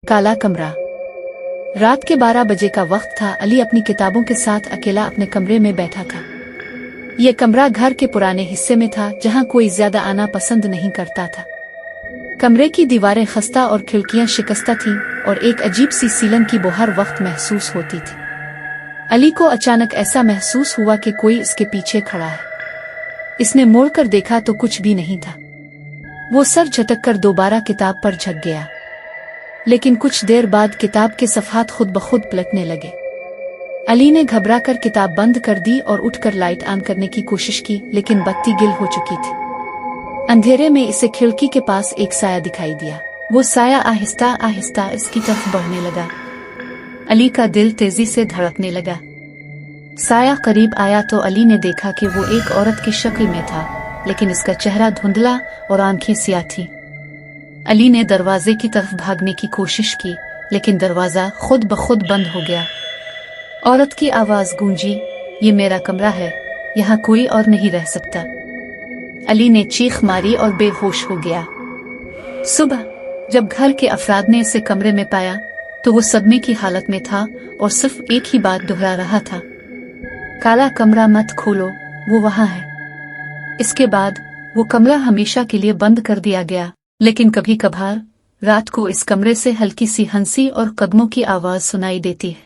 काला कमरा। रात के 12 बजे का वक्त था। अली अपनी किताबों के साथ अकेला अपने कमरे में बैठा था। ये कमरा घर के पुराने हिस्से में था जहां कोई ज्यादा आना पसंद नहीं करता था। कमरे की दीवारें खस्ता और खिड़कियां शिकस्ता थीं और एक अजीब सी सीलन की बो हर वक्त महसूस होती थी। अली को अचानक ऐसा महसूस हुआ कि कोई इसके पीछे खड़ा है। इसने मुड़कर देखा तो कुछ भी नहीं था। वो सर झटककर दोबारा किताब पर झक गया, लेकिन कुछ देर बाद किताब के सफ़हात खुद ब खुद पलटने लगे। अली ने घबराकर किताब बंद कर दी और उठकर लाइट ऑन करने की कोशिश की, लेकिन बत्ती गिल हो चुकी थी। अंधेरे में इसे खिड़की के पास एक साया दिखाई दिया। वो साया आहिस्ता आहिस्ता इसकी तरफ बढ़ने लगा। अली का दिल तेजी से धड़कने लगा। साया करीब आया तो अली ने देखा कि वो एक औरत की शक्ल में था, लेकिन इसका चेहरा धुंधला और आंखें सियाह थीं। अली ने दरवाजे की तरफ भागने की कोशिश की, लेकिन दरवाजा खुद ब खुद बंद हो गया। औरत की आवाज गूंजी, ये मेरा कमरा है, यहाँ कोई और नहीं रह सकता। अली ने चीख मारी और बेहोश हो गया। सुबह जब घर के अफराद ने इसे कमरे में पाया तो वो सदमे की हालत में था और सिर्फ एक ही बात दोहरा रहा था, काला कमरा मत खोलो, वो वहां है। इसके बाद वो कमरा हमेशा के लिए बंद कर दिया गया, लेकिन कभी कभार रात को इस कमरे से हल्की सी हंसी और कदमों की आवाज सुनाई देती है।